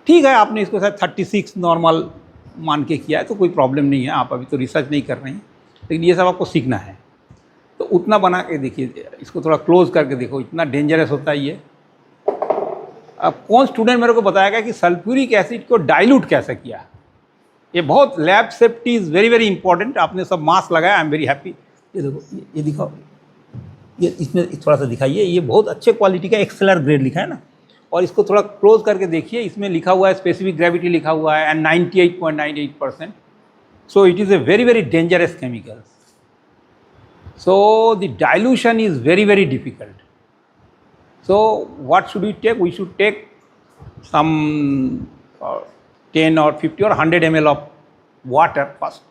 ठीक है, आपने इसको शायद 36 normal मान के किया है तो कोई प्रॉब्लम नहीं है, आप अभी तो रिसर्च नहीं कर रहे हैं, लेकिन ये सब आपको सीखना है। तो उतना बना के देखिए, इसको थोड़ा क्लोज करके देखो, इतना डेंजरस होता है ये। अब कौन स्टूडेंट मेरे को बताएगा कि सल्फ्यूरिक एसिड को डाइल्यूट कैसे किया? ये बहुत lab safety is very very important. आपने सब मास्क लगाया, आई एम वेरी हैप्पी। ये देखो, ये दिखाओ, ये इसमें थोड़ा सा दिखाइए, ये बहुत अच्छे क्वालिटी का एक्सेलर ग्रेड लिखा है ना, और इसको थोड़ा क्लोज करके देखिए, इसमें लिखा हुआ है स्पेसिफिक ग्रेविटी लिखा हुआ है and 98.98%। So it is a very very dangerous chemical. So the dilution is very very difficult. So what should we take? We should take some 10 or 50 or 100 ml of water first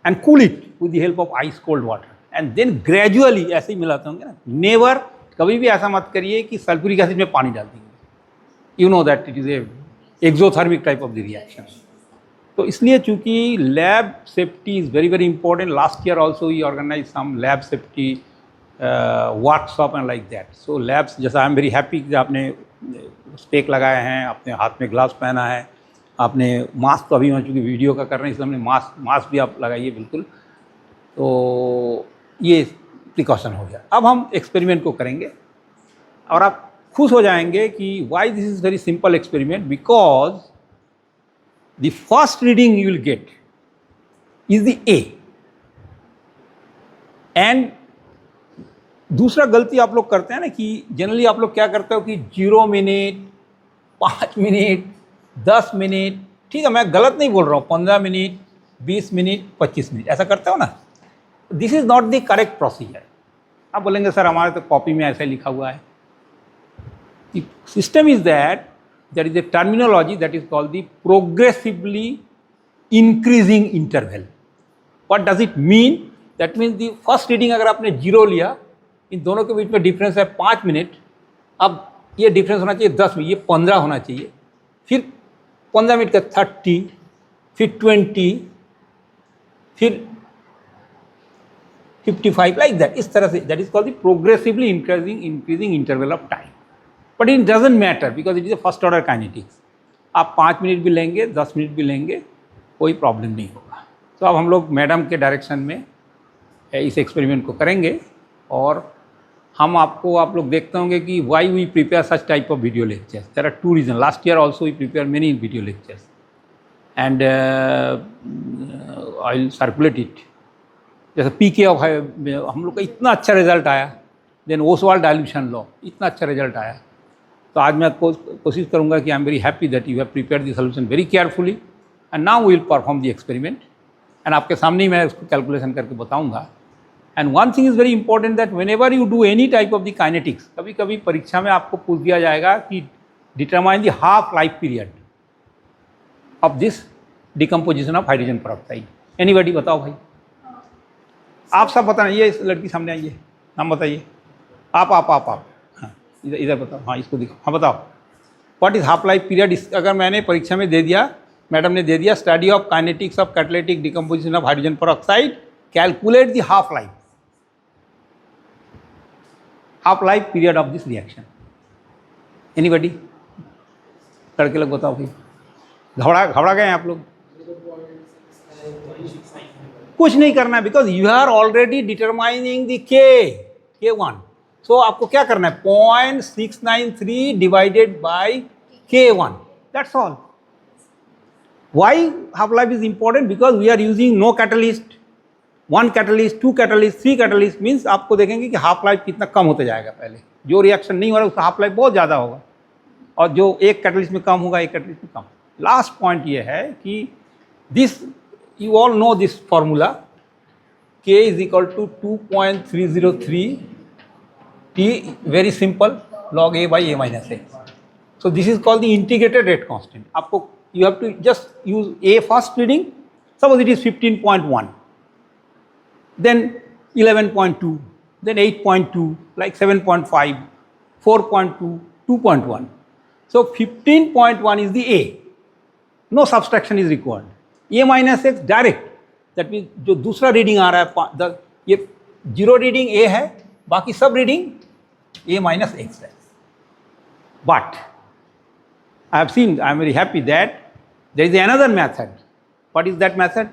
and cool it with the help of ice cold water, and then gradually ऐसे ही मिलाते होंगे ना। Never कभी भी ऐसा मत करिए कि सल्फ्यूरिक एसिड में पानी डाल देंगे। You know that it is a exothermic type of the reaction. तो इसलिए चूँकि lab safety is very very important, last year also we organise some lab safety workshop and like that. So labs, जैसा I am very happy कि आपने stake लगाए हैं, अपने हाथ में ग्लव्स पहना है, आपने मास्क तो अभी हम चूँकि वीडियो का कर रहे हैं इसलिए हमने मास्क भी आप लगाइए बिल्कुल। तो ये प्रिकॉशन हो गया। अब हम एक्सपेरिमेंट को करेंगे और आप खुश हो जाएंगे कि why this is very simple experiment, because the first reading you will gate is the A. And दूसरा गलती आप लोग करते हैं ना कि जनरली आप लोग क्या करते हो कि 0 मिनट, 5 मिनट, 10 मिनट, ठीक है मैं गलत नहीं बोल रहा हूँ, 15 मिनट, 20 मिनट, 25 मिनट, ऐसा करते हो ना। This is not the correct procedure. आप बोलेंगे सर हमारे तो कॉपी में ऐसा लिखा हुआ है। The system is that there is a terminology that is called the progressively increasing interval. What does it mean? That means the first reading अगर आपने 0 लिया, इन दोनों के बीच में डिफरेंस है 5 मिनट, अब ये डिफरेंस होना चाहिए 10 मिनट, ये 15 होना चाहिए, फिर 15 मिनट का 30, फिर 20, फिर 55, लाइक दैट, इस तरह से। That is called the progressively increasing interval of time. But it doesn't matter because it is a first order kinetics. आप 5 मिनट भी लेंगे, 10 मिनट भी लेंगे, कोई प्रॉब्लम नहीं होगा। तो अब हम लोग मैडम के डायरेक्शन में इस एक्सपेरिमेंट को करेंगे और आप लोग देखते होंगे कि why we prepare such type of video lectures. There are 2 reason. Last year also we prepare many video lectures and I will circulate it. जैसे पीके ऑफ हम लोग का इतना अच्छा रिजल्ट आया, देन ओसवाल्ड डाइल्यूशन लॉ, इतना अच्छा result आया। तो आज मैं कोशिश करूँगा कि I am very happy that you have prepare the solution very carefully and now we will perform the experiment and आपके सामने ही मैं उसको कैलकुलेशन करके बताऊँगा। And one thing is very important that whenever you do any type of the kinetics, कभी कभी परीक्षा में आपको पूछ दिया जाएगा कि determine the half life period of this decomposition of hydrogen peroxide. Anybody बताओ भाई? आप सब बताना। ये इस लड़की सामने आइए, नाम बताइए। आप हाँ इधर बताओ, हाँ इसको दिखाओ, हाँ बताओ। What is half life period? अगर मैंने परीक्षा में दे दिया, मैडम ने दे दिया, study of kinetics of catalytic decomposition of hydrogen peroxide, calculate the half life period of this reaction. Anybody? लड़के लोग बताओ भाई। घबरा गए हैं आप लोग? कुछ नहीं करना है because you are already determining the K1। So आपको क्या करना है? 0.693 divided by K1, that's all. Why half life is important? Because we are using no catalyst, 1 catalyst, 2 catalyst, 3 catalyst, means आपको देखेंगे कि हाफ लाइफ कितना कम होते जाएगा। पहले जो रिएक्शन नहीं हो रहा है उसका हाफ लाइफ बहुत ज़्यादा होगा, और जो एक कैटलिस्ट में कम होगा, एक कैटलिस्ट में कम। लास्ट पॉइंट ये है कि this, you all know this formula, K is equal to 2.303 T, very simple, log A by A minus A। So this is called the integrated rate constant. आपको you have to just use A first reading, suppose it is 15.1, then 11.2, then 8.2, like 7.5, 4.2, 2.1. So 15.1 is the A. No subtraction is required. A minus X direct, that means जो दूसरा reading आ रहा है, ये 0 reading A है, बाकी सब reading A minus X है। But I have seen, I am very happy that there is another method What is that method?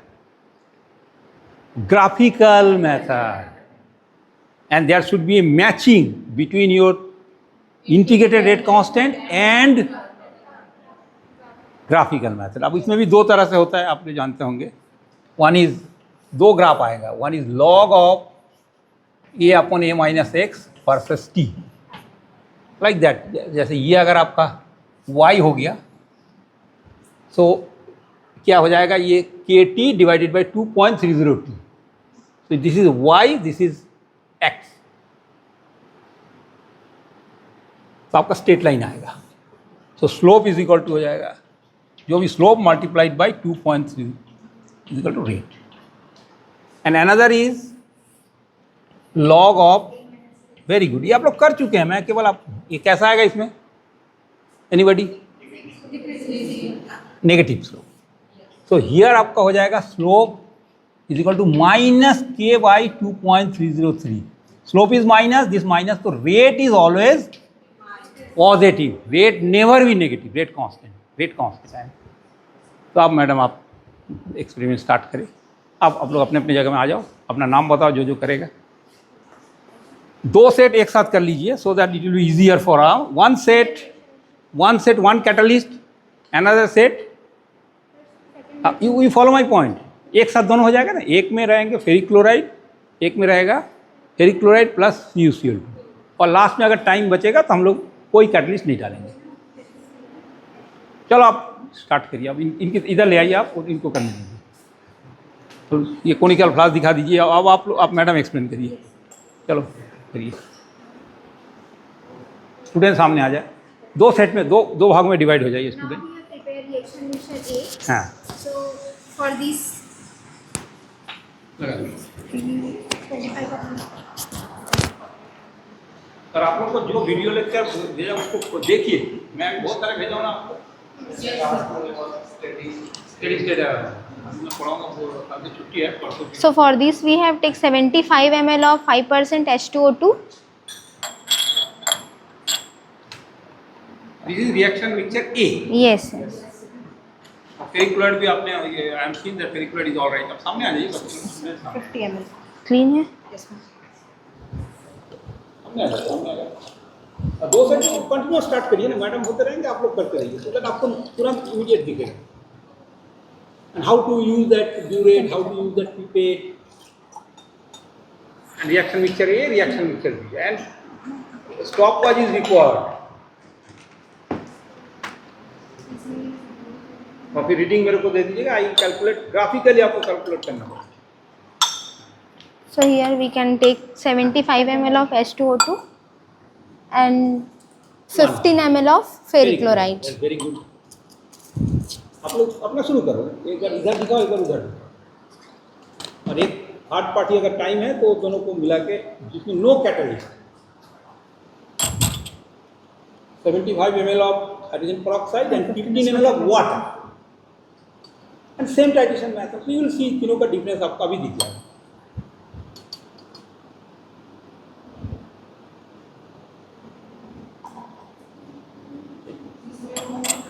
Graphical method. And there should be a matching between your integrated rate constant and graphical method. अब इसमें भी दो तरह से होता है, आप लोग जानते होंगे. One is, दो ग्राफ आएगा. One is log of a upon a minus x versus t. Like that. जैसे ये अगर आपका y हो गया, so क्या हो जाएगा, ये kt divided by 2.302. So this is y, this is x. तो आपका स्ट्रेट लाइन आएगा. So slope is equal to हो जाएगा, जो भी slope multiplied by 2.3 is equal to rate. And another is log of, very good, ये आप लोग कर चुके हैं. मैं केवल आप, ये कैसा आएगा इसमें, anybody? Negative slope. So here आपका हो जाएगा slope is equal to minus k by 2.303. Slope is minus, this minus, तो rate is always positive, rate never भी नेगेटिव, रेट कांस्टेंट है. तो अब मैडम आप एक्सपेरिमेंट स्टार्ट करें. आप लोग अपने अपनी जगह में आ जाओ, अपना नाम बताओ जो करेगा. दो सेट एक साथ कर लीजिए so that it will be easier for our. One set one catalyst, another set, you follow my point. एक साथ दोनों हो जाएगा ना. एक में रहेंगे फेरिक क्लोराइड, एक में रहेगा फेरिक क्लोराइड प्लस CuCl2, और लास्ट में अगर टाइम बचेगा तो हम लोग कोई कैटलिस्ट नहीं डालेंगे. चलो आप स्टार्ट करिए. अब इनके इधर ले आइए आप, और इनको करने दीजिए. तो ये कोनिकल फ्लास्क दिखा दीजिए. अब आप मैडम एक्सप्लेन करिए. चलो करिए. स्टूडेंट सामने आ जाए. दो सेट में, दो भाग में डिवाइड हो जाइए स्टूडेंट. हाँ, For this, और आप लोग को जो वीडियो लेक्चर भेजा उसको देखिए. मैं बहुत सारे भेजा हूँ ना आपको. छुट्टी है. So for this we have take 75 ml of 5% H2O2. This is reaction mixture A. Yes. Ferric chloride भी आपने, I am seeing that ferric chloride is all right. अब सामने आ जाइए. 50 ml. Clean है. Yes, ma'am. सामने आ जाइए. दो सेट कंटिन्यू स्टार्ट करिए ना मैडम, होते रहेंगे, आप लोग करते रहिए सो दैट आपको तुरंत इमीडिएट दिखेगा. And how to use that burette, how to use that pipette, and reaction mixture A, reaction mixture B, and stopwatch is required. और फिर रीडिंग मेरे को दे दीजिएगा. आई कैलकुलेट, ग्राफिकली आपको कैलकुलेट करना होगा. So here we can take 75 ml of H2O2 and 15 ml of ferric chloride. Very good. आप लोग अपना शुरू करो. एक बार इधर दिखाओ, एक बार उधर दिखाओ. और एक हार्ड पार्टी अगर टाइम है तो दोनों को मिला के, जिसमें no catalyst, 75 ml of hydrogen peroxide and 15 ml of water. And same titration method. You will सी तीनों का डिफरेंस आपका भी दिख जाएगा.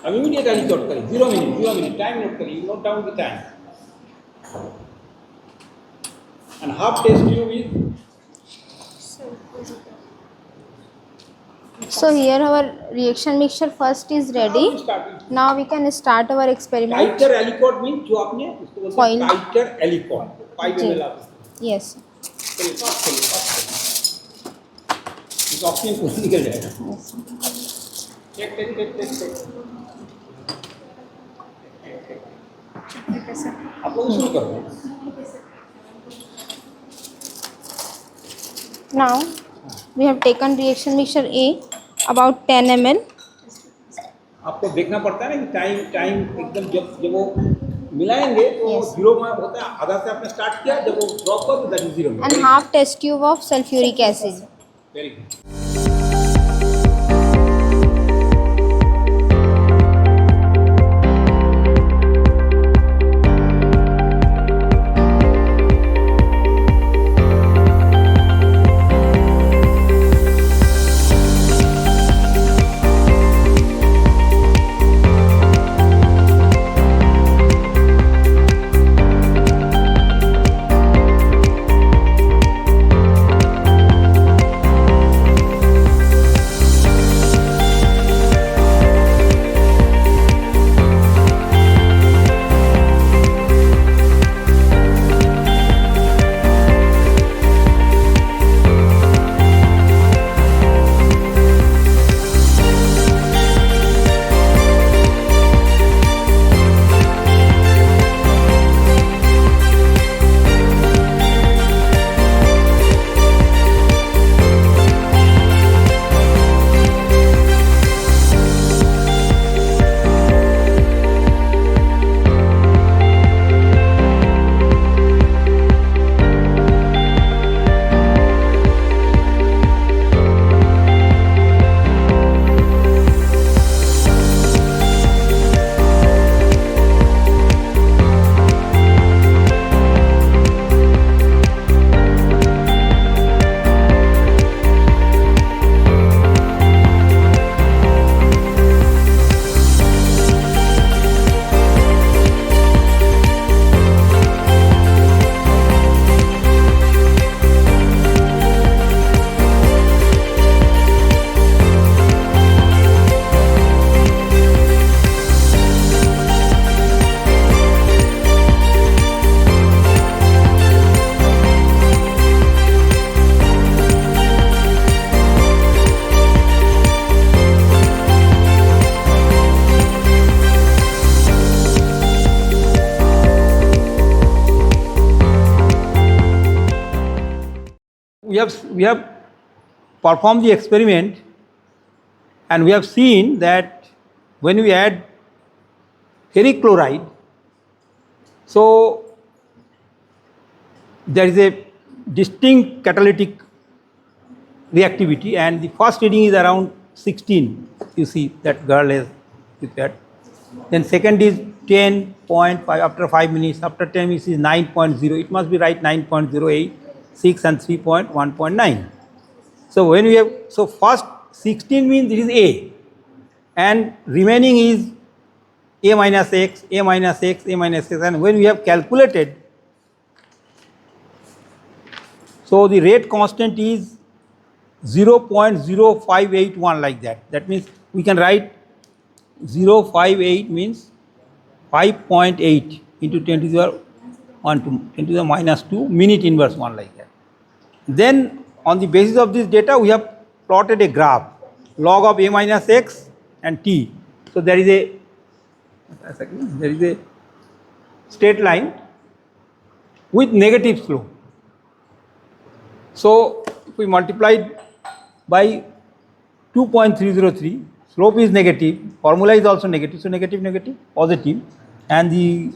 अब इमीडिएटली नोट करिए. 0 मिनट टाइम नोट करिए. Note down the time. And half test tube is. So here our reaction mixture first is ready. Now we can start our experiment. Titre aliquot mean जो आपने उसको बोलते हैं titre aliquot. 5 ml आप. Yes. चलिए पास करिए. इस ऑप्शन को निकल जाएगा. टेक. आप लोग शुरू करो. Now we have taken reaction mixture A about 10 ml. आपको देखना पड़ता है ना कि टाइम एकदम जब वो मिलाएंगे तो Yes. 0 में होता है. आधा से आपने स्टार्ट किया, जब वो ड्रॉप कर तो दैट इज 0 में. And half test tube of sulfuric acid. Very good. we have performed the experiment, and we have seen that when we add ferric chloride, so there is a distinct catalytic reactivity, and the first reading is around 16. You see that girl is prepared. Then second is 10.5 after 5 minutes. After 10 minutes is 9.0. It must be right 9.08, 6 and 3.1.9. So when we have, so first 16 means this is A, and remaining is A minus X, A minus X, A minus X, and when we have calculated, so the rate constant is 0.0581 like that. That means we can write 0.58 means 5.8 into 10 to the 1 to 10 to the minus 2 minute inverse 1 like that. Then on the basis of this data we have plotted a graph log of A minus X and T. So there is a straight line with negative slope. So if we multiply by 2.303, slope is negative, formula is also negative, so negative, negative, positive, and the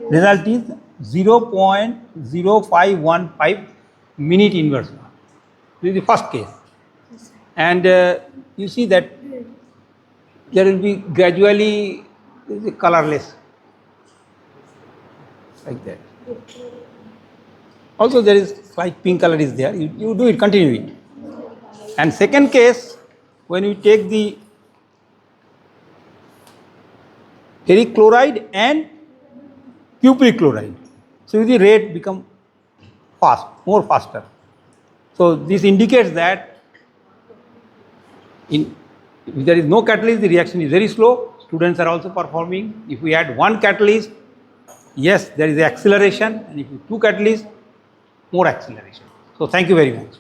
result is 0.0515 minute inverse 1. This is the first case. And you see that there will be gradually colorless, like that. Also there is slight pink color is there, you do it, continue it. And second case, when you take the ferric chloride and cupric chloride, so the rate become fast, more faster. So this indicates that if there is no catalyst, the reaction is very slow. Students are also performing. If we add one catalyst, yes, there is acceleration, and if you two catalysts, more acceleration. So thank you very much.